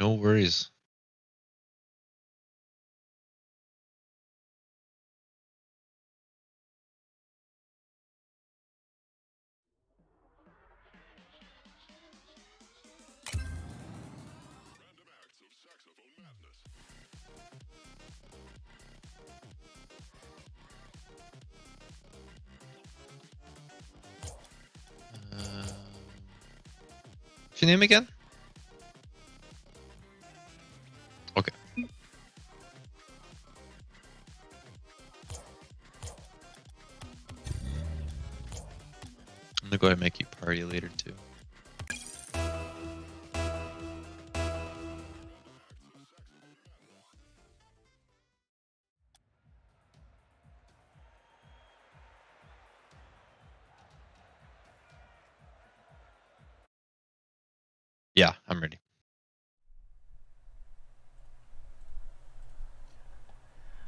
No worries. What's your name again? Okay. I'm gonna go ahead and make you party later too. Yeah, I'm ready.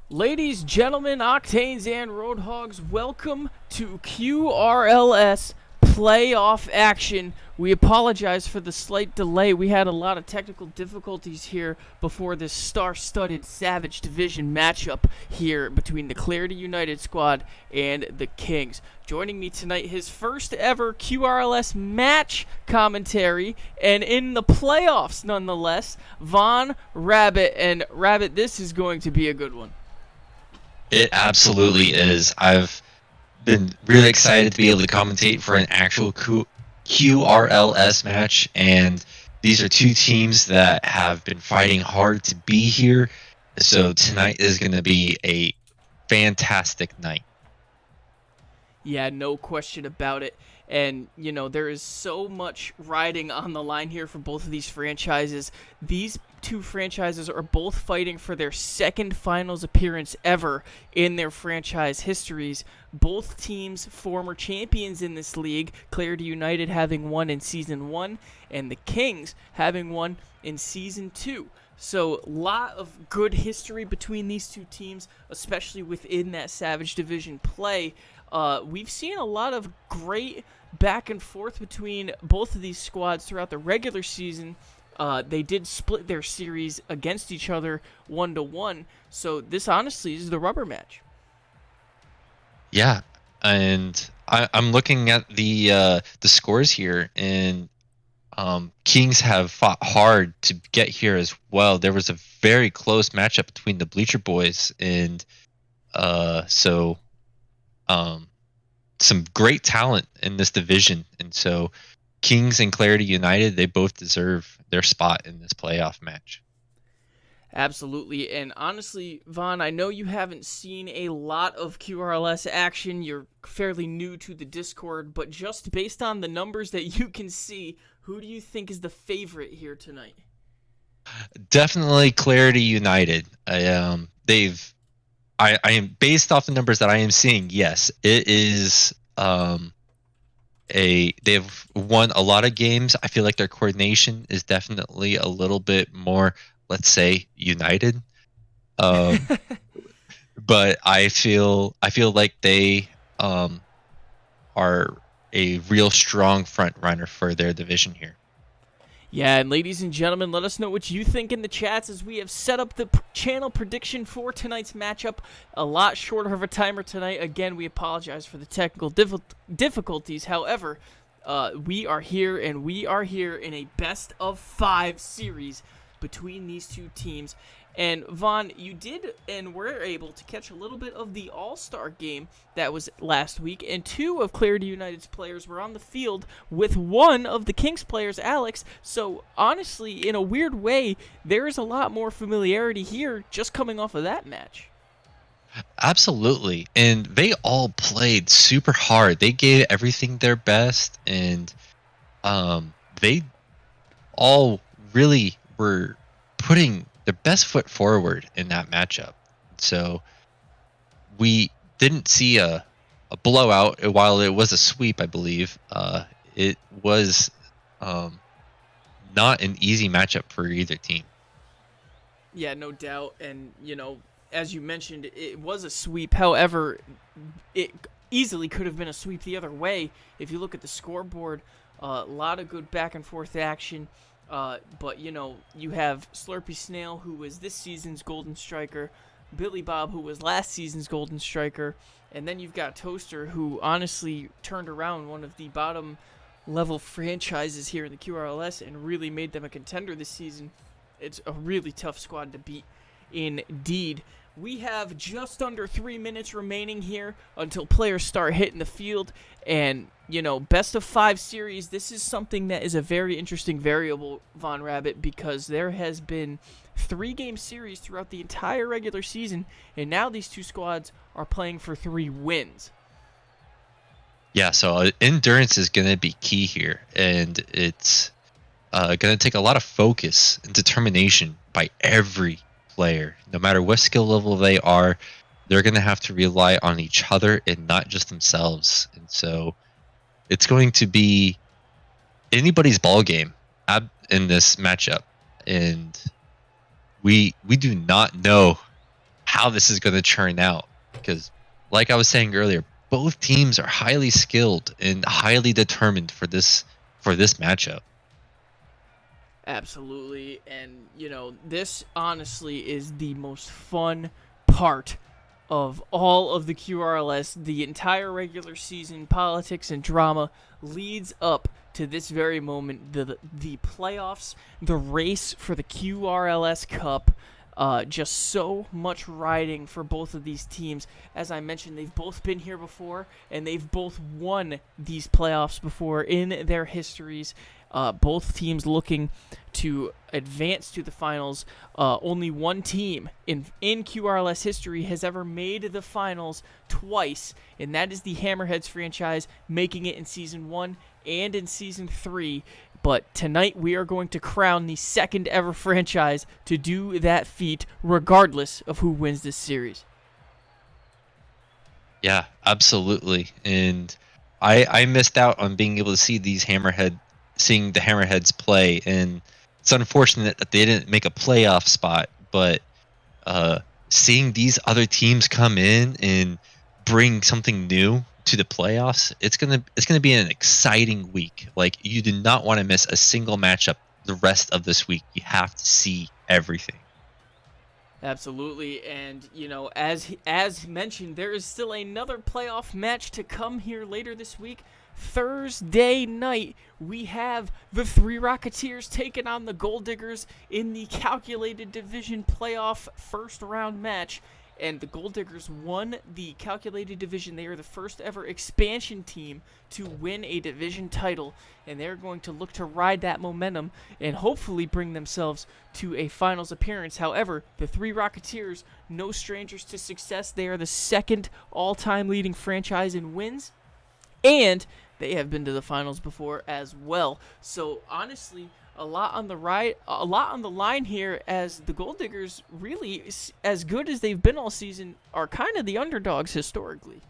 Ladies, gentlemen, Octanes, and Roadhogs, welcome to QRLS playoff action. We apologize for the slight delay. We had a lot of technical difficulties here before this star-studded Savage Division matchup here between the Clarity United squad and the Kings. Joining me tonight, his first ever QRLS match commentary, and in the playoffs nonetheless, Von Rabbit. And Rabbit, this is going to be a good one. It absolutely is. I've been really excited to be able to commentate for an actual QRLS match, and these are two teams that have been fighting hard to be here. So tonight is going to be a fantastic night. Yeah, no question about it. And, you know, there is so much riding on the line here for both of these franchises. These two franchises are both fighting for their second finals appearance ever in their franchise histories. Both teams former champions in this league, Clarity United having won in Season 1, and the Kings having won in Season 2. So, a lot of good history between these two teams, especially within that Savage Division play. We've seen a lot of great back and forth between both of these squads throughout the regular season. They did split their series against each other 1-1, so this honestly is the rubber match. Yeah, and I'm looking at the scores here, and Kings have fought hard to get here as well. There was a very close matchup between the Bleacher Boys, and some great talent in this division. And so Kings and Clarity United, they both deserve their spot in this playoff match. Absolutely, and honestly, Vaughn, I know you haven't seen a lot of QRLS action. You're fairly new to the Discord, but just based on the numbers that you can see, who do you think is the favorite here tonight? Definitely Clarity United. I am based off the numbers that I am seeing. Yes, it is they've won a lot of games. I feel like their coordination is definitely a little bit more, let's say, united. Um, but I feel like they are a real strong front runner for their division here. Yeah, and ladies and gentlemen, let us know what you think in the chats as we have set up the channel prediction for tonight's matchup. A lot shorter of a timer tonight. Again, we apologize for the technical difficulties. However, we are here, and we are here in a best-of-5 series between these two teams. And Vaughn, you did and were able to catch a little bit of the All-Star game that was last week, and two of Clarity United's players were on the field with one of the Kings players, Alex. So honestly, in a weird way, there is a lot more familiarity here just coming off of that match. Absolutely. And they all played super hard. They gave everything their best, and they all really were putting their best foot forward in that matchup. So we didn't see a blowout. While it was a sweep, I believe, it was not an easy matchup for either team. Yeah, no doubt. And, as you mentioned, it was a sweep. However, it easily could have been a sweep the other way. If you look at the scoreboard, a lot of good back and forth action. But, you have Slurpy Snail, who was this season's Golden Striker, Billy Bob, who was last season's Golden Striker, and then you've got Toaster, who honestly turned around one of the bottom level franchises here in the QRLS and really made them a contender this season. It's a really tough squad to beat indeed. We have just under 3 minutes remaining here until players start hitting the field. And, best of 5 series, this is something that is a very interesting variable, Von Rabbit, because there has been 3-game series throughout the entire regular season, and now these two squads are playing for 3 wins. Yeah, so endurance is going to be key here, and it's going to take a lot of focus and determination by every player. No matter what skill level they are, they're going to have to rely on each other and not just themselves. And so it's going to be anybody's ball game in this matchup. And we do not know how this is going to turn out, because like I was saying earlier, both teams are highly skilled and highly determined for this matchup. Absolutely, and this honestly is the most fun part of all of the QRLS. The entire regular season politics and drama leads up to this very moment. The playoffs, the race for the QRLS Cup. Just so much riding for both of these teams. As I mentioned, they've both been here before, and they've both won these playoffs before in their histories. Both teams looking to advance to the finals. Only one team in QRLS history has ever made the finals twice, and that is the Hammerheads franchise, making it in Season 1 and in Season 3. But tonight we are going to crown the second ever franchise to do that feat, regardless of who wins this series. Yeah, absolutely. And I missed out on being able to see seeing the Hammerheads play, and it's unfortunate that they didn't make a playoff spot. But seeing these other teams come in and bring something new to the playoffs, it's gonna be an exciting week. Like, you do not want to miss a single matchup the rest of this week. You have to see everything. Absolutely, and as mentioned, there is still another playoff match to come here later this week. Thursday night, we have the 3 Rocketeers taking on the Gold Diggers in the calculated division playoff first round match. And the Gold Diggers won the calculated division. They are the first ever expansion team to win a division title, and they're going to look to ride that momentum and hopefully bring themselves to a finals appearance. However, the 3 Rocketeers, no strangers to success. They are the second all-time leading franchise in wins, and they have been to the finals before as well. So honestly, A lot on the right, a lot on the line here, as the Gold Diggers, really, as good as they've been all season, are kind of the underdogs historically.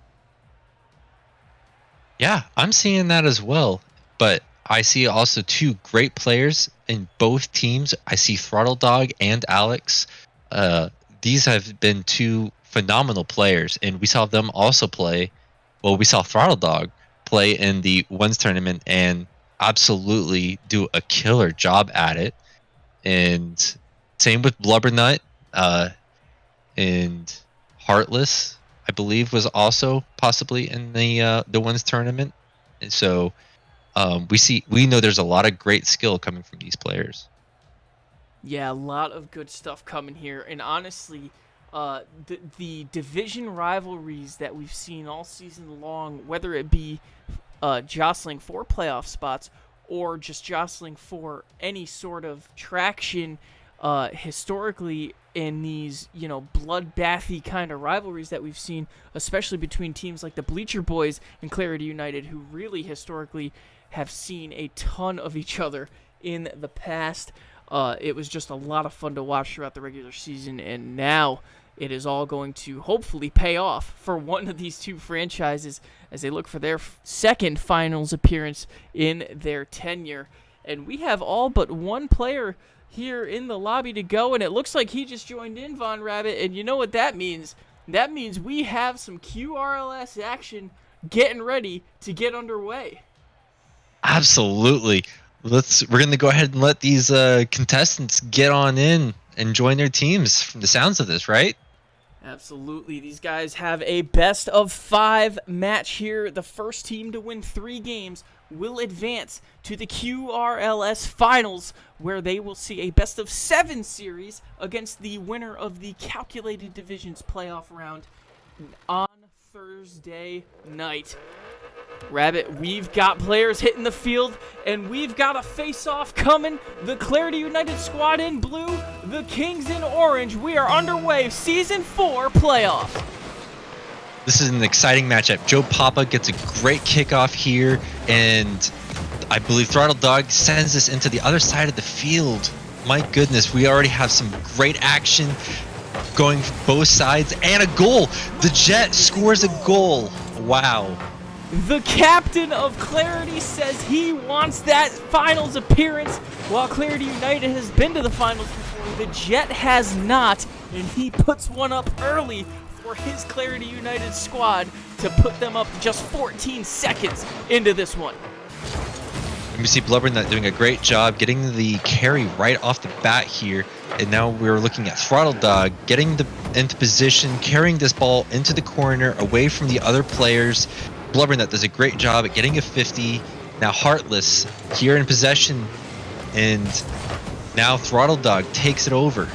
Yeah, I'm seeing that as well. But I see also two great players in both teams. I see Throttle Dog and Alex. Uh, these have been two phenomenal players, and we saw them also play. Well, we saw Throttle Dog play in the Ones tournament and absolutely do a killer job at it. And same with Blubbernut, and Heartless, I believe, was also possibly in the Ones tournament. And so we know there's a lot of great skill coming from these players. Yeah, a lot of good stuff coming here, and honestly, the division rivalries that we've seen all season long, whether it be jostling for playoff spots or just jostling for any sort of traction, historically in these bloodbathy kind of rivalries that we've seen, especially between teams like the Bleacher Boys and Clarity United, who really historically have seen a ton of each other in the past. It was just a lot of fun to watch throughout the regular season, and now it is all going to hopefully pay off for one of these two franchises as they look for their second finals appearance in their tenure. And we have all but one player here in the lobby to go, and it looks like he just joined in, Von Rabbit, and you know what that means? That means we have some QRLS action getting ready to get underway. Absolutely. We're going to go ahead and let these contestants get on in and join their teams from the sounds of this, right? Absolutely. These guys have a best of 5 match here. The first team to win 3 games will advance to the QRLS finals, where they will see a best of 7 series against the winner of the Calculated Divisions playoff round on Thursday night. Rabbit, we've got players hitting the field, and we've got a face-off coming. The Clarity United squad in blue, the Kings in orange. We are underway, Season 4 playoff. This is an exciting matchup. Joe Papa gets a great kickoff here, and I believe Throttle Dog sends this into the other side of the field. My goodness, we already have some great action going from both sides, and a goal. The Jet scores a goal. Wow. The captain of Clarity says he wants that finals appearance. While Clarity United has been to the finals before, the Jet has not, and he puts one up early for his Clarity United squad to put them up just 14 seconds into this one. We see Blubbernut doing a great job getting the carry right off the bat here, and now we're looking at Throttle Dog getting into position, carrying this ball into the corner away from the other players. Blubbernut does a great job at getting a 50. Now Heartless here in possession, and now Throttle Dog takes it over.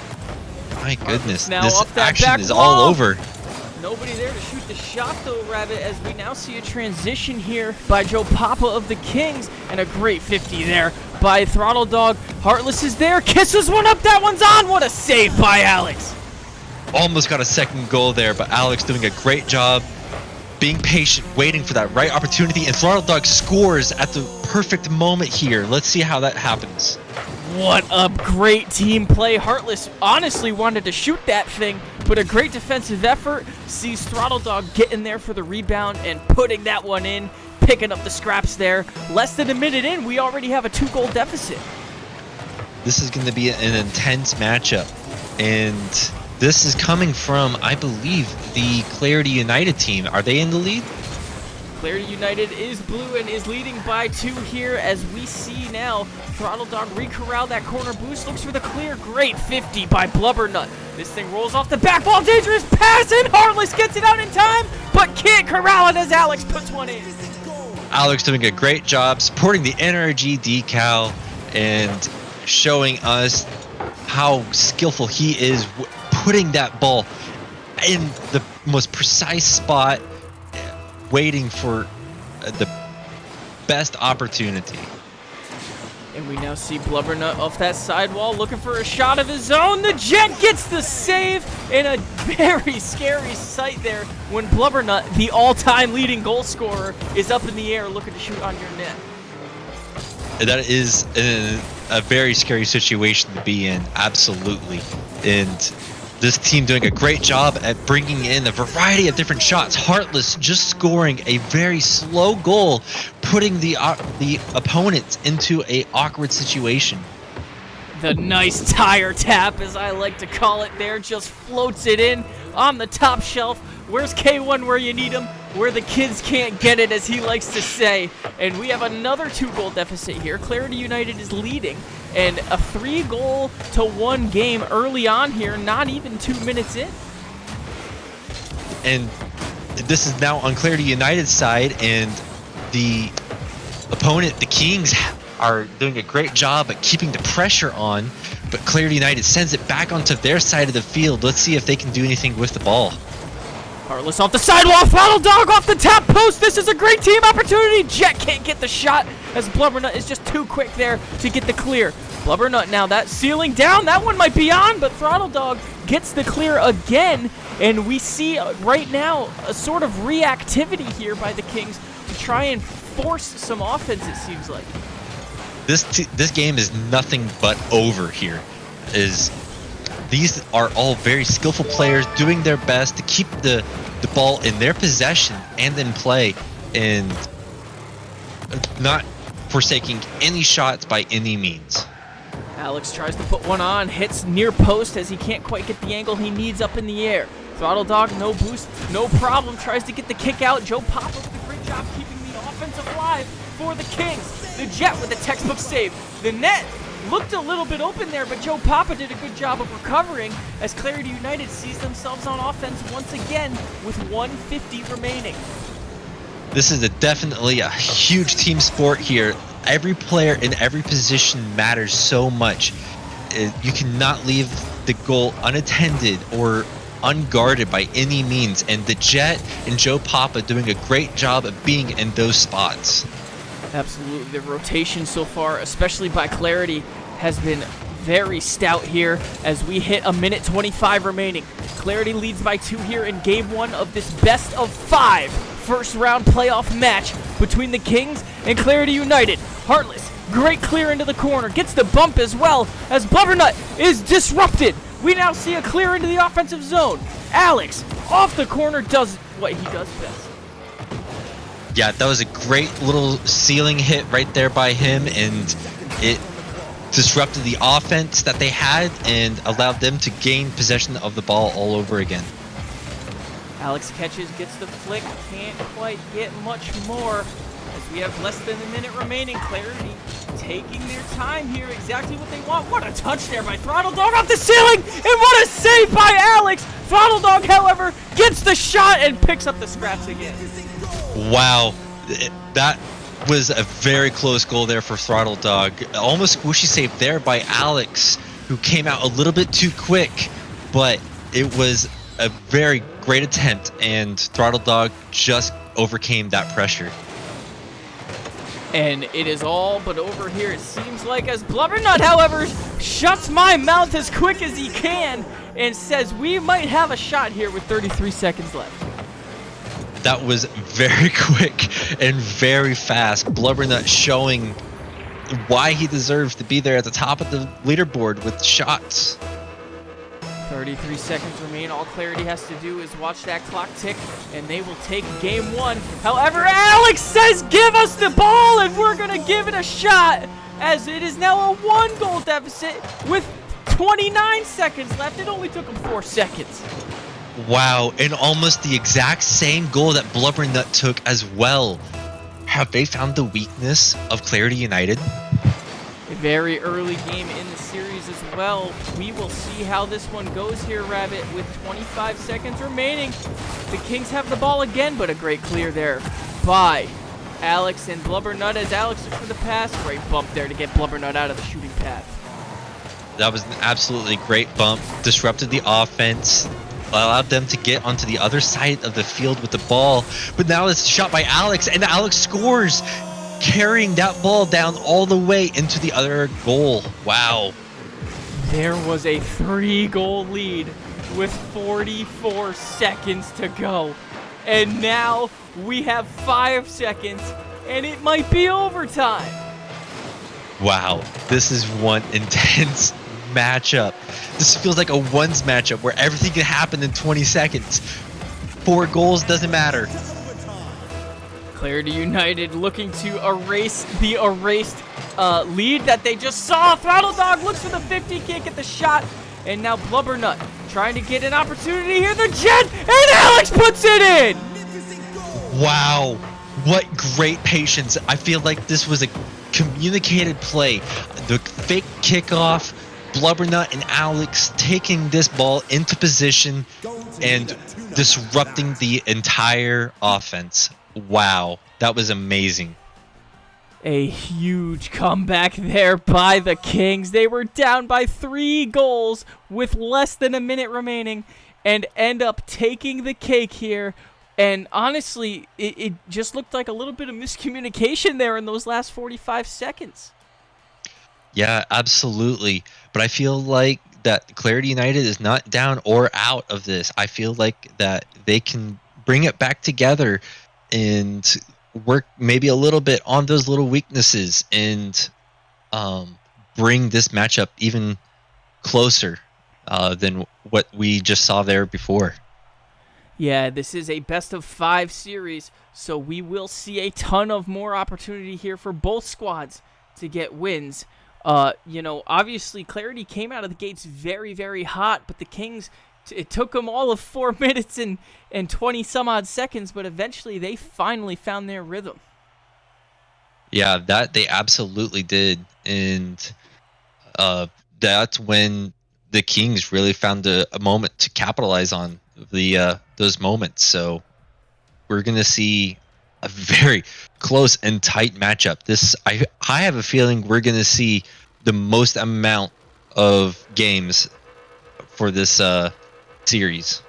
My goodness, this action is all over. Nobody there to shoot the shot though, Rabbit, as we now see a transition here by Joe Papa of the Kings, and a great 50 there by Throttle Dog. Heartless is there, kisses one up, that one's on. What a save by Alex. Almost got a second goal there, but Alex doing a great job being patient, waiting for that right opportunity, and Throttle Dog scores at the perfect moment here. Let's see how that happens. What a great team play. Heartless honestly wanted to shoot that thing, but a great defensive effort sees Throttle Dog getting there for the rebound and putting that one in, picking up the scraps there. Less than a minute in, we already have a 2-goal deficit. This is going to be an intense matchup, and this is coming from, I believe, the Clarity United team. Are they in the lead? Clarity United is blue and is leading by 2 here, as we see now Throttle Dog re-corral that corner boost, looks for the clear. Great 50 by Blubbernut. This thing rolls off the back ball, dangerous pass, and Heartless gets it out in time, but can't corral it as Alex puts one in. Alex doing a great job supporting the NRG decal and showing us how skillful he is putting that ball in the most precise spot, waiting for the best opportunity. And we now see Blubbernut off that sidewall looking for a shot of his own. The Jet gets the save, in a very scary sight there when Blubbernut, the all-time leading goal scorer, is up in the air looking to shoot on your net. That is an a very scary situation to be in, absolutely. And this team doing a great job at bringing in a variety of different shots. Heartless just scoring a very slow goal, putting the opponents into a awkward situation. The nice tire tap, as I like to call it there, just floats it in on the top shelf. Where's K1 where you need him? Where the kids can't get it, as he likes to say. And we have another 2-goal deficit here. Clarity United is leading, and a 3-goal-to-1 game early on here, not even 2 minutes in. And this is now on Clarity United's side, and the opponent, the Kings, are doing a great job at keeping the pressure on, but Clarity United sends it back onto their side of the field. Let's see if they can do anything with the ball. Heartless off the sidewall, Throttle Dog off the top post. This is a great team opportunity. Jet can't get the shot, as Blubbernut is just too quick there to get the clear. Blubbernut now, that ceiling down, that one might be on, but Throttle Dog gets the clear again, and we see right now a sort of reactivity here by the Kings to try and force some offense, it seems like. This game is nothing but over here. These are all very skillful players doing their best to keep the ball in their possession and in play, and not forsaking any shots by any means. Alex tries to put one on, hits near post as he can't quite get the angle he needs up in the air. Throttle Dog, no boost, no problem, tries to get the kick out. Joe Papa with a great job keeping the offense alive for the Kings. The Jet with a textbook save. The net looked a little bit open there, but Joe Papa did a good job of recovering as Clarity United sees themselves on offense once again with 1:50 remaining. This is definitely a huge team sport here. Every player in every position matters so much. You cannot leave the goal unattended or unguarded by any means, and the Jet and Joe Papa doing a great job of being in those spots. Absolutely. The rotation so far, especially by Clarity, has been very stout here as we hit 1:25 remaining. Clarity leads by 2 here in game 1 of this best of 5 first-round playoff match between the Kings and Clarity United. Heartless, great clear into the corner, gets the bump as well as Blubbernut is disrupted. We now see a clear into the offensive zone. Alex, off the corner, does what he does best. Yeah, that was a great little ceiling hit right there by him, and it disrupted the offense that they had and allowed them to gain possession of the ball all over again. Alex catches, gets the flick, can't quite get much more as we have less than a minute remaining. Clarity taking their time here, exactly what they want. What a touch there by Throttle Dog off the ceiling, and what a save by Alex. Throttle Dog, however, gets the shot and picks up the scraps again. Wow, that was a very close goal there for Throttle Dog. Almost squishy save there by Alex, who came out a little bit too quick, but it was a very great attempt, and Throttle Dog just overcame that pressure. And it is all but over here, it seems like, as Blubbernut, however, shuts my mouth as quick as he can and says we might have a shot here with 33 seconds left. That was very quick and very fast. Blubbernut showing why he deserves to be there at the top of the leaderboard with shots. 33 seconds remain. All Clarity has to do is watch that clock tick, and they will take game 1. However, Alex says, give us the ball, and we're going to give it a shot, as it is now a 1-goal deficit with 29 seconds left. It only took him 4 seconds. Wow, and almost the exact same goal that Blubbernut took as well. Have they found the weakness of Clarity United? A very early game in the series as well. We will see how this one goes here, Rabbit, with 25 seconds remaining. The Kings have the ball again, but a great clear there by Alex and Blubbernut as Alex looks for the pass. Great bump there to get Blubbernut out of the shooting path. That was an absolutely great bump. Disrupted the offense, allowed them to get onto the other side of the field with the ball. But now it's a shot by Alex, and Alex scores, carrying that ball down all the way into the other goal. Wow. There was a 3-goal lead with 44 seconds to go. And now we have 5 seconds, and it might be overtime. Wow, this is one intense matchup. This feels like a ones matchup where everything can happen in 20 seconds. 4 goals doesn't matter. Clarity United looking to erase the erased lead that they just saw. Throttle Dog looks for the 50, can't get the shot. And now Blubbernut trying to get an opportunity here. The jet, and Alex puts it in! Wow, what great patience. I feel like this was a communicated play. The fake kickoff, Blubbernut and Alex taking this ball into position and disrupting the entire offense. Wow, that was amazing. A huge comeback there by the Kings. They were down by 3 goals with less than a minute remaining and end up taking the cake here. And honestly, it just looked like a little bit of miscommunication there in those last 45 seconds. Yeah, absolutely. But I feel like that Clarity United is not down or out of this. I feel like that they can bring it back together and work maybe a little bit on those little weaknesses and bring this matchup even closer than what we just saw there before. Yeah, this is a best-of-5 series, so we will see a ton of more opportunity here for both squads to get wins. Obviously, Clarity came out of the gates very, very hot, but the Kings, it took them all of 4 minutes and 20-some-odd seconds, but eventually they finally found their rhythm. Yeah, that they absolutely did, and that's when the Kings really found a moment to capitalize on those moments. So we're gonna see a very close and tight matchup. I have a feeling we're gonna see the most amount of games for this series.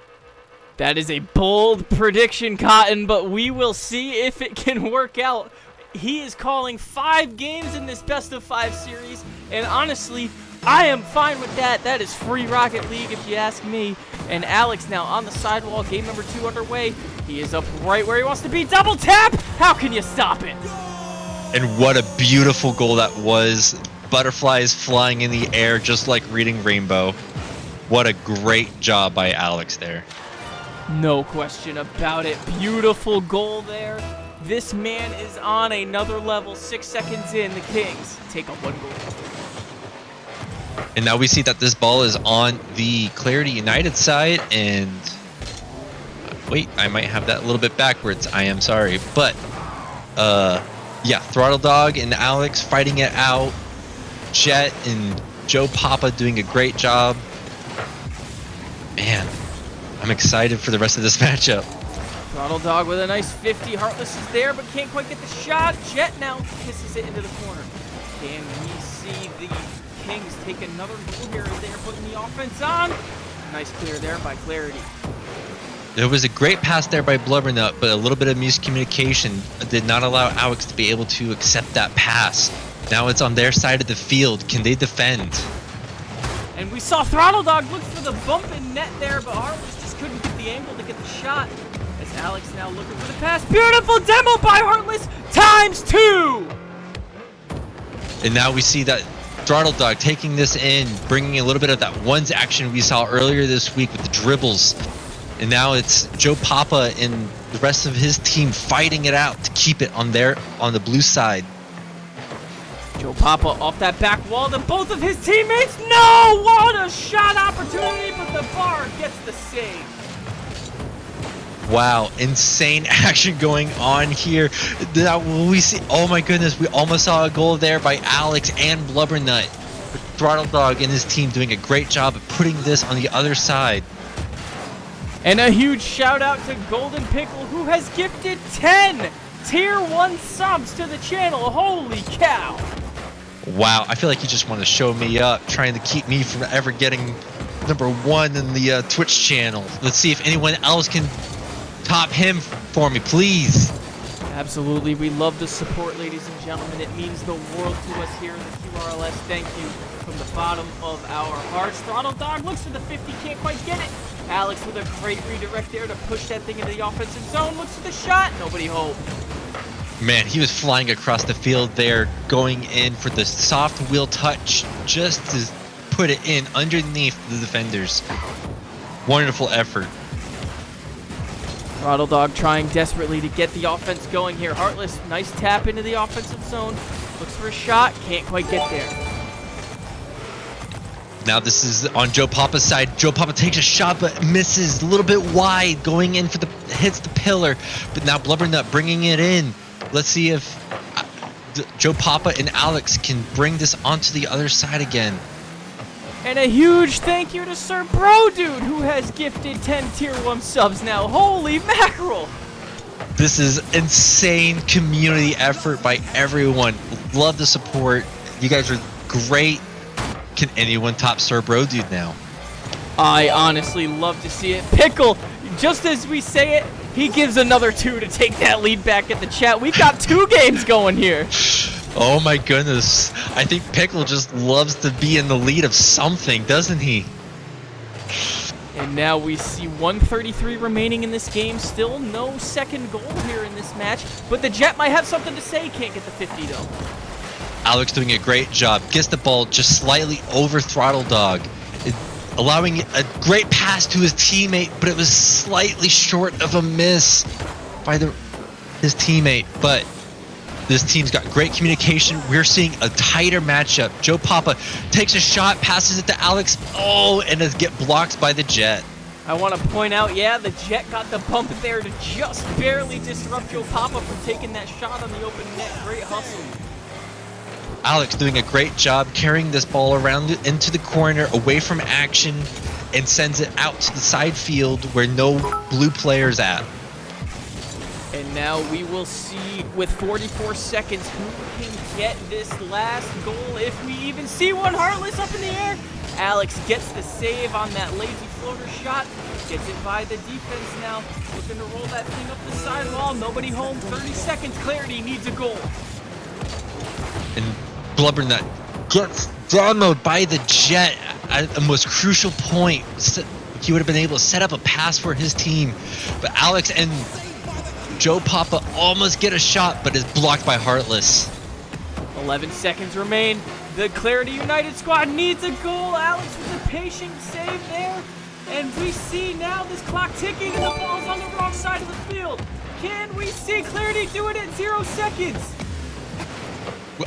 That is a bold prediction, Cotton, but we will see if it can work out. He is calling 5 games in this best-of-5 series, and honestly, I am fine with that. That is free Rocket League if you ask me. And Alex now on the sidewall, game number 2 underway. He is up right where he wants to be. Double tap! How can you stop it? And what a beautiful goal that was. Butterflies flying in the air just like reading Rainbow. What a great job by Alex there. No question about it. Beautiful goal there. This man is on another level. 6 seconds in, the Kings take a 1-goal lead. And now we see that this ball is on the Clarity United side, and wait, I might have that a little bit backwards. I am sorry, but yeah, Throttle Dog and Alex fighting it out. Jet and Joe Papa doing a great job. Man, I'm excited for the rest of this matchup. Throttle Dog with a nice 50. Heartless is there, but can't quite get the shot. Jet now kisses it into the corner. Can we see the Kings take another goal here as they are putting the offense on? Nice clear there by Clarity. There was a great pass there by Blubbernut, but a little bit of miscommunication did not allow Alex to be able to accept that pass. Now it's on their side of the field. Can they defend? And we saw Throttle Dog look for the bump in net there, but Heartless just couldn't get the angle to get the shot. As Alex now looking for the pass. Beautiful demo by Heartless, ×2! And now we see that Throttle Dog taking this in, bringing a little bit of that ones action we saw earlier this week with the dribbles. And now it's Joe Papa and the rest of his team fighting it out to keep it on the blue side. Joe Papa off that back wall to both of his teammates. No! What a shot opportunity, but the bar gets the save. Wow, insane action going on here. We see, oh my goodness, we almost saw a goal there by Alex and Blubbernut. But Throttle Dog and his team doing a great job of putting this on the other side. And a huge shout out to Golden Pickle, who has gifted 10 Tier 1 subs to the channel. Holy cow. Wow, I feel like you just want to show me up, trying to keep me from ever getting #1 in the Twitch channel. Let's see if anyone else can top him for me, please. Absolutely. We love the support, ladies and gentlemen. It means the world to us here in the QRLS. Thank you from the bottom of our hearts. Throttle Dog looks for the 50, can't quite get it. Alex with a great redirect there to push that thing into the offensive zone. Looks for the shot. Nobody home. Man, he was flying across the field there, going in for the soft wheel touch just to put it in underneath the defenders. Wonderful effort. Throttle Dog trying desperately to get the offense going here. Heartless, nice tap into the offensive zone. Looks for a shot, can't quite get there. Now this is on Joe Papa's side. Joe Papa takes a shot but misses a little bit wide, going in for the hits the pillar. But now Blubbernut bringing it in. Let's see if Joe Papa and Alex can bring this onto the other side again. And a huge thank you to Sir Bro Dude, who has gifted 10 Tier 1 subs now. Holy mackerel! This is insane community effort by everyone. Love the support. You guys are great. Can anyone top Sir Bro Dude now? I honestly love to see it. Pickle, just as we say it, he gives another 2 to take that lead back at the chat. We've got 2 games going here. Oh my goodness. I think Pickle just loves to be in the lead of something, doesn't he? And now we see 133 remaining in this game. Still no second goal here in this match. But the Jet might have something to say. Can't get the 50 though. Alex doing a great job. Gets the ball just slightly over Throttle Dog. Allowing a great pass to his teammate, but it was slightly short of a miss by his teammate. But this team's got great communication. We're seeing a tighter matchup. Joe Papa takes a shot, passes it to Alex. Oh, and it gets blocked by the Jet. I want to point out, yeah, the Jet got the bump there to just barely disrupt Joe Papa from taking that shot on the open net. Great hustle. Alex doing a great job carrying this ball around into the corner, away from action, and sends it out to the side field where no blue player's at. And now we will see, with 44 seconds, who can get this last goal, if we even see one. Heartless up in the air. Alex gets the save on that lazy floater shot. Gets it by the defense now. Looking to roll that thing up the sidewall. Nobody home. 30 seconds. Clarity needs a goal. And Blubbernut gets demoed by the Jet at the most crucial point. He would have been able to set up a pass for his team. But Alex and Joe Papa almost get a shot, but is blocked by Heartless. 11 seconds remain. The Clarity United squad needs a goal. Alex with a patient save there. And we see now this clock ticking and the ball's on the wrong side of the field. Can we see Clarity do it at 0 seconds?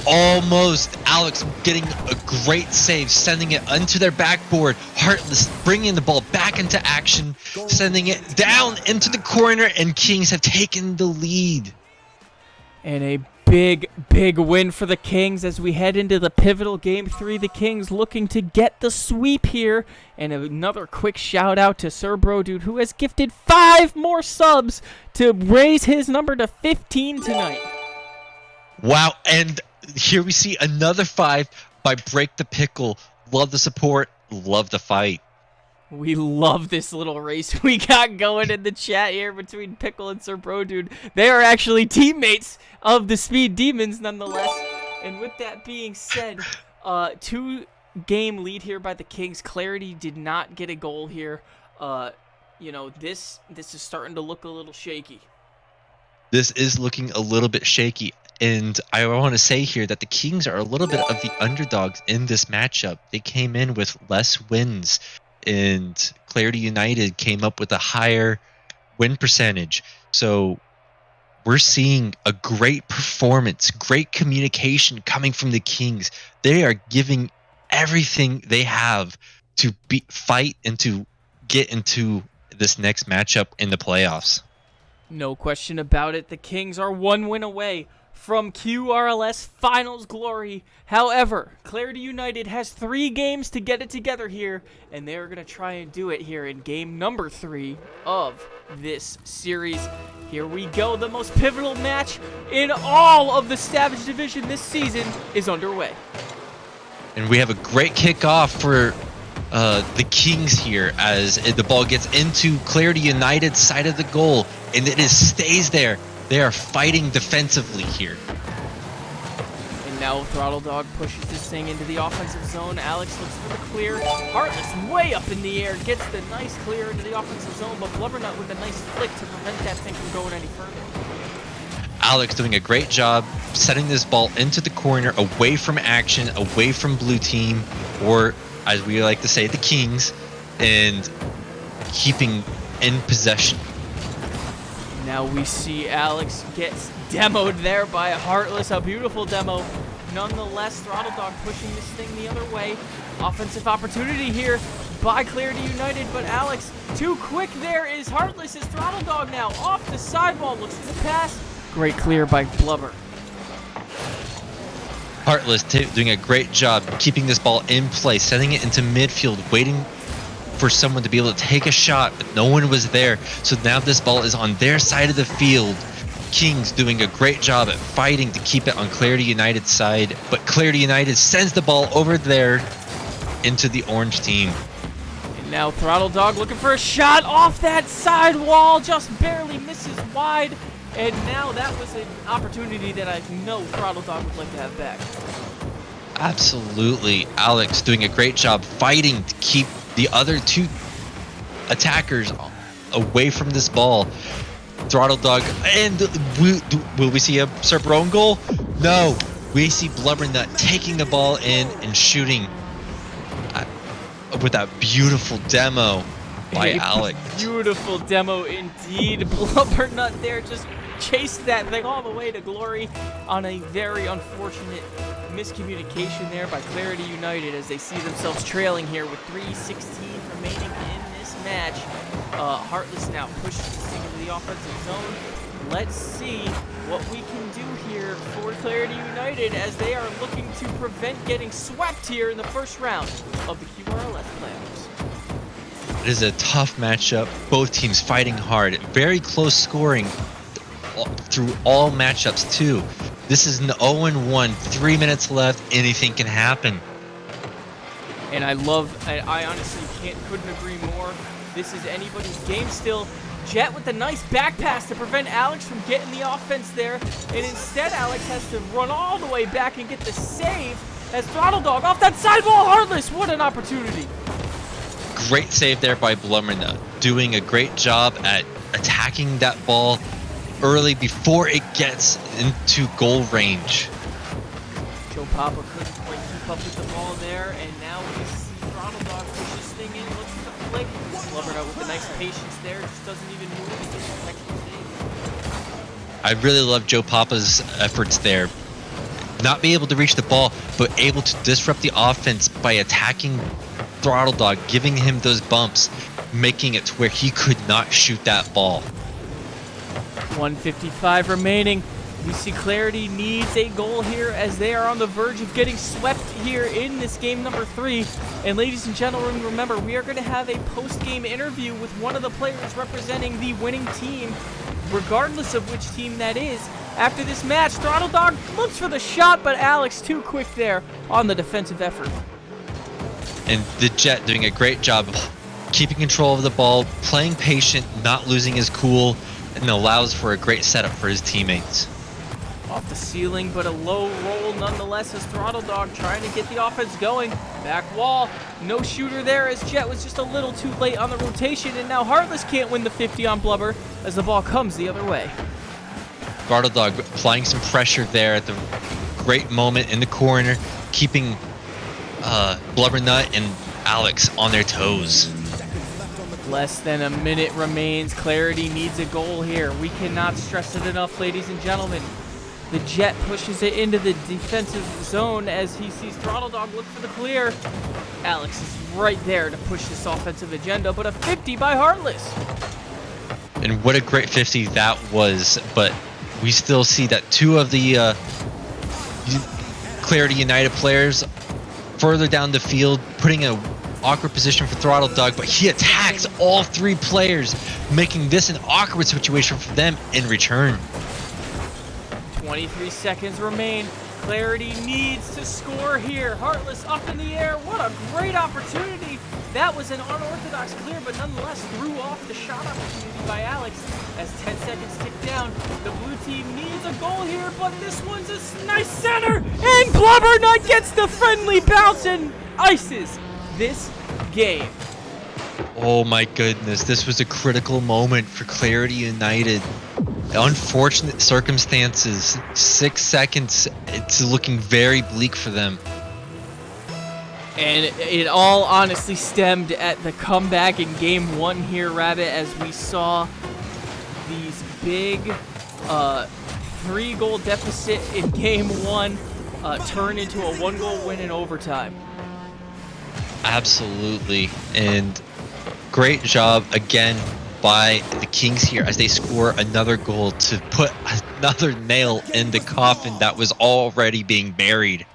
Almost. Alex getting a great save, sending it onto their backboard. Heartless bringing the ball back into action, sending it down into the corner, and Kings have taken the lead. And a big, big win for the Kings as we head into the pivotal Game 3. The Kings looking to get the sweep here. And another quick shout out to Sir Bro Dude, who has gifted 5 more subs to raise his number to 15 tonight. Wow, and here we see another 5 by Break the Pickle. Love the support, love the fight. We love this little race we got going in the chat here between Pickle and Sir Bro Dude. They are actually teammates of the Speed Demons nonetheless. And with that being said, 2-game lead here by the Kings. Clarity did not get a goal here. You know, this is starting to look a little shaky. This is looking a little bit shaky. And I want to say here that the Kings are a little bit of the underdogs in this matchup. They came in with less wins, and Clarity United came up with a higher win percentage. So we're seeing a great performance, great communication coming from the Kings. They are giving everything they have to fight and to get into this next matchup in the playoffs. No question about it. The Kings are 1 win away from QRLS Finals glory. However, Clarity United has 3 games to get it together here, and they're going to try and do it here in game number 3 of this series. Here we go. The most pivotal match in all of the Savage Division this season is underway. And we have a great kickoff for the Kings here as the ball gets into Clarity United's side of the goal, and it stays there. They are fighting defensively here. And now Throttle Dog pushes this thing into the offensive zone. Alex looks for the clear. Heartless way up in the air. Gets the nice clear into the offensive zone, but Blubbernut with a nice flick to prevent that thing from going any further. Alex doing a great job setting this ball into the corner, away from action, away from blue team, or as we like to say, the Kings, and keeping in possession. Now we see Alex gets demoed there by Heartless. A beautiful demo. Nonetheless, Throttle Dog pushing this thing the other way. Offensive opportunity here by Clarity United, but Alex too quick there is Heartless. Is Throttle Dog now off the sidewall, looks for the pass. Great clear by Blubber. Heartless doing a great job keeping this ball in play, setting it into midfield, waiting for someone to be able to take a shot, but no one was there. So now this ball is on their side of the field. Kings doing a great job at fighting to keep it on Clarity United's side, but Clarity United sends the ball over there into the orange team. And now Throttle Dog looking for a shot off that side wall, just barely misses wide. And now that was an opportunity that I know Throttle Dog would like to have back. Absolutely. Alex doing a great job fighting to keep the other two attackers away from this ball. Throttle Dog, and will we see a Serpron goal? No. We see Blubbernut taking the ball in and shooting with that beautiful demo by Alex. Beautiful demo indeed. Blubbernut there just chased that thing all the way to glory on a very unfortunate miscommunication there by Clarity United as they see themselves trailing here with 3:16 remaining in this match. Heartless now pushes this thing into the offensive zone. Let's see what we can do here for Clarity United as they are looking to prevent getting swept here in the first round of the QRLS playoffs. It is a tough matchup. Both teams fighting hard. Very close scoring through all matchups too. This is an 0-1, 3 minutes left. Anything can happen. And I honestly couldn't agree more. This is anybody's game still. Jet with a nice back pass to prevent Alex from getting the offense there. And instead, Alex has to run all the way back and get the save as Throttle Dog off that sidewall. Heartless, what an opportunity. Great save there by Blubbernut, doing a great job at attacking that ball early before it gets into goal range. Joe Papa couldn't quite keep up with the ball there, and now we see Throttle Dog push this thing in, looks for the flick. Blubbernut with the nice patience there, just doesn't even move and gets the extra save. I really love Joe Papa's efforts there. Not be able to reach the ball, but able to disrupt the offense by attacking Throttle Dog, giving him those bumps, making it to where he could not shoot that ball. 1:55 remaining. We see Clarity needs a goal here as they are on the verge of getting swept here in this game number 3. And ladies and gentlemen, remember, we are going to have a post-game interview with one of the players representing the winning team, regardless of which team that is. After this match, Throttle Dog looks for the shot, but Alex too quick there on the defensive effort. And the Jet doing a great job of keeping control of the ball, playing patient, not losing his cool, and allows for a great setup for his teammates. Off the ceiling, but a low roll nonetheless as Throttle Dog trying to get the offense going. Back wall, no shooter there as Jet was just a little too late on the rotation, and now Heartless can't win the 50 on Blubber as the ball comes the other way. Throttle Dog applying some pressure there at the great moment in the corner, keeping Blubbernut and Alex on their toes. Less than a minute remains. Clarity needs a goal here. We cannot stress it enough, ladies and gentlemen. The Jet pushes it into the defensive zone as he sees Throttle Dog look for the clear. Alex is right there to push this offensive agenda, but a 50 by Heartless. And what a great 50 that was, but we still see that two of the Clarity United players further down the field, putting a awkward position for Throttle Dog, but he attacks all 3 players, making this an awkward situation for them in return. 23 seconds remain. Clarity needs to score here. Heartless up in the air. What a great opportunity. That was an unorthodox clear, but nonetheless threw off the shot opportunity by Alex as 10 seconds tick down. The blue team needs a goal here, but this one's a nice center, and Blubbernut gets the friendly bounce and ices this game. Oh my goodness, this was a critical moment for Clarity United. unfortunate circumstances. 6 seconds. It's looking very bleak for them. And it all honestly stemmed at the comeback in game one here, Rabbit, as we saw these big 3-goal deficit in game one turn into a 1-goal win in overtime. Absolutely. And great job again by the Kings here as they score another goal to put another nail in the coffin that was already being buried.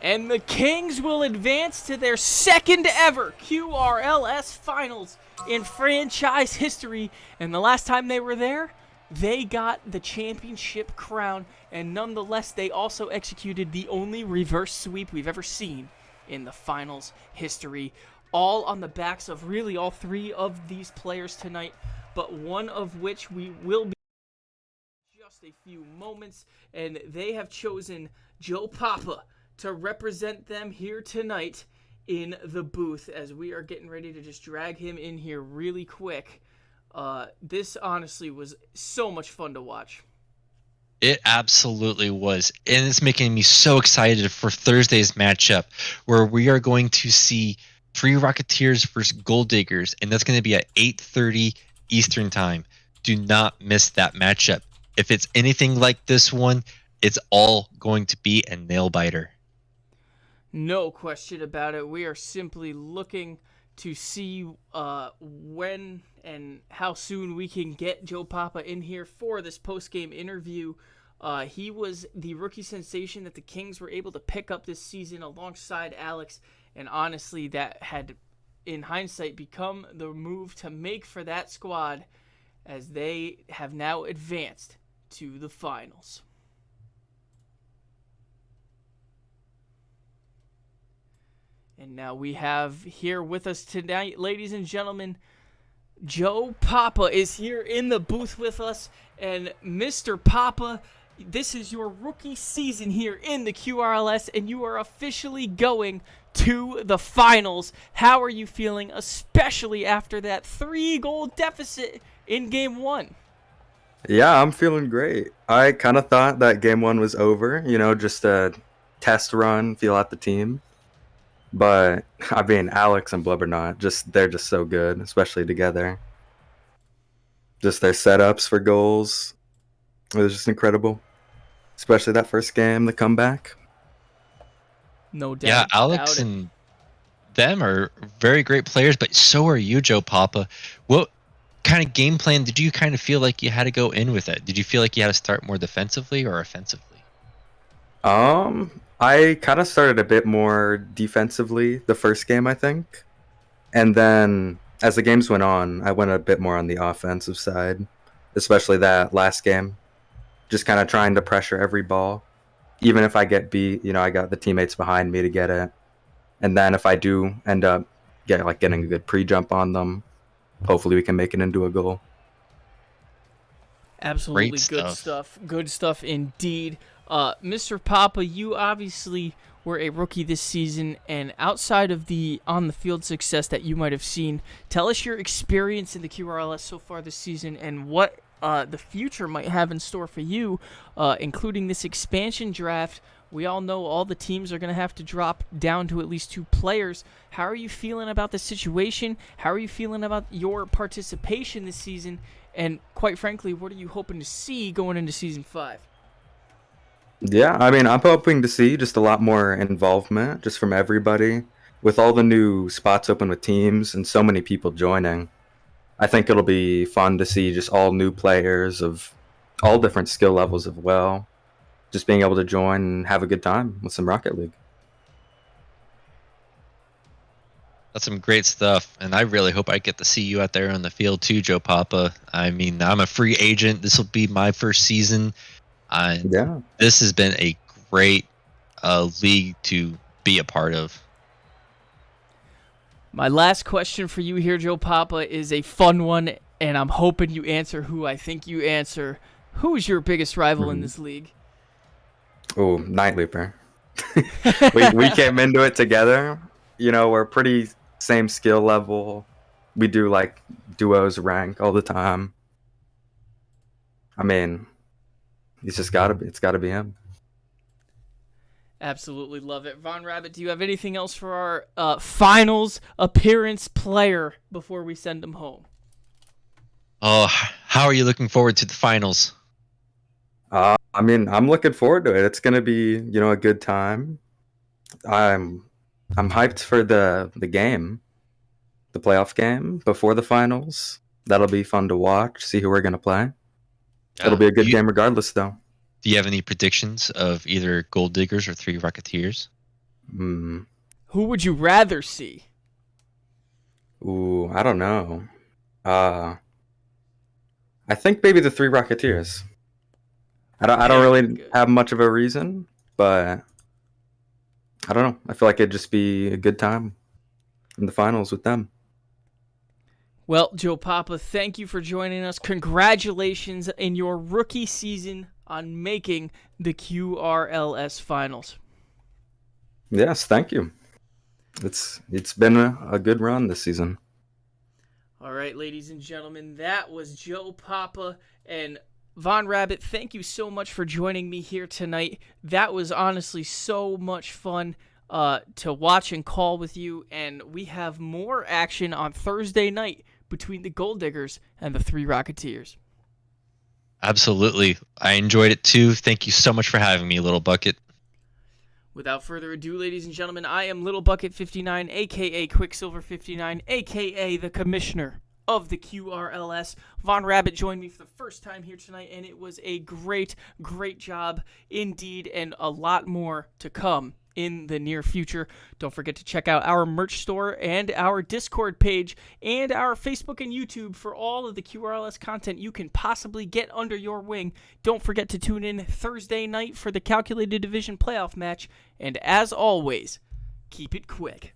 And the Kings will advance to their second ever QRLS finals in franchise history. And the last time they were there, they got the championship crown. And nonetheless, they also executed the only reverse sweep we've ever seen in the finals history. All on the backs of really all three of these players tonight, but one of which we will be just a few moments. And they have chosen Joe Papa to represent them here tonight in the booth, as we are getting ready to just drag him in here really quick. This honestly was so much fun to watch. It absolutely was. And it's making me so excited for Thursday's matchup, where we are going to see Free Rocketeers versus Gold Diggers, and that's going to be at 8:30 Eastern Time. Do not miss that matchup. If it's anything like this one, it's all going to be a nail biter. No question about it. We are simply looking to see when and how soon we can get Joe Papa in here for this post-game interview. He was the rookie sensation that the Kings were able to pick up this season alongside Alex, and honestly, that had, in hindsight, become the move to make for that squad, as they have now advanced to the finals. And now we have here with us tonight, ladies and gentlemen, Joe Papa is here in the booth with us. And Mr. Papa, this is your rookie season here in the QRLS, and you are officially going to the finals. How are you feeling, especially after that 3-goal deficit in game one? Yeah, I'm feeling great. I kind of thought that game one was over, just a test run, feel out the team. But I mean, Alex and Blubberknot, they're just so good, especially together. Just their setups for goals, it was just incredible. Especially that first game, the comeback. No Yeah, doubt Alex about it. and them are very great players, but so are you, Joe Papa. What kind of game plan did you kind of feel like you had to go in with it? Did you feel like you had to start more defensively or offensively? I kind of started a bit more defensively the first game, I think. And then as the games went on, I went a bit more on the offensive side, especially that last game. Just kind of trying to pressure every ball. Even if I get beat, I got the teammates behind me to get it. And then if I do end up getting a good pre-jump on them, hopefully we can make it into a goal. Great Absolutely good stuff. stuff. Good stuff indeed. Mr. Papa, you obviously were a rookie this season, and outside of the on-the-field success that you might have seen, tell us your experience in the QRLS so far this season and what the future might have in store for you, including this expansion draft. We all know all the teams are going to have to drop down to at least 2 players. How are you feeling about the situation? How are you feeling about your participation this season? And quite frankly, what are you hoping to see going into Season 5? Yeah, I mean, I'm hoping to see just a lot more involvement just from everybody. With all the new spots open with teams and so many people joining, I think it'll be fun to see just all new players of all different skill levels as well. Just being able to join and have a good time with some Rocket League. That's some great stuff, and I really hope I get to see you out there on the field too, Joe Papa. I mean, I'm a free agent. This will be my first season, and Yeah. this has been a great league to be a part of. My last question for you here, Joe Papa, is a fun one, and I'm hoping you answer who I think you answer. Who is your biggest rival in this league? Oh, Night Leaper. we came into it together. We're pretty same skill level. We do duos rank all the time. I mean, he's just got to be. It's got to be him. Absolutely love it. Von Rabbit, do you have anything else for our finals appearance player before we send him home? Oh, how are you looking forward to the finals? I mean, I'm looking forward to it. It's gonna be, a good time. I'm hyped for the game, the playoff game before the finals. That'll be fun to watch. See who we're gonna play. It'll be a good game regardless, though. Do you have any predictions of either Gold Diggers or Three Rocketeers? Mm. Who would you rather see? Ooh, I don't know. I think maybe the Three Rocketeers. I don't really have much of a reason, but I don't know. I feel like it'd just be a good time in the finals with them. Well, Joe Papa, thank you for joining us. Congratulations in your rookie season on making the QRLS finals. Yes, thank you. It's been a good run this season. All right, ladies and gentlemen, that was Joe Papa and Von Rabbit. Thank you so much for joining me here tonight. That was honestly so much fun to watch and call with you, and we have more action on Thursday night between the Gold Diggers and the Three Rocketeers. Absolutely. I enjoyed it too. Thank you so much for having me, Little Bucket. Without further ado, ladies and gentlemen, I am Little Bucket 59, a.k.a. Quicksilver 59, a.k.a. the Commissioner of the QRLS. Von Rabbit joined me for the first time here tonight, and it was a great, great job indeed, and a lot more to come in the near future. Don't forget to check out our merch store and our Discord page and our Facebook and YouTube for all of the QRLS content you can possibly get under your wing. Don't forget to tune in Thursday night for the Calculated Division playoff match, and as always, keep it quick.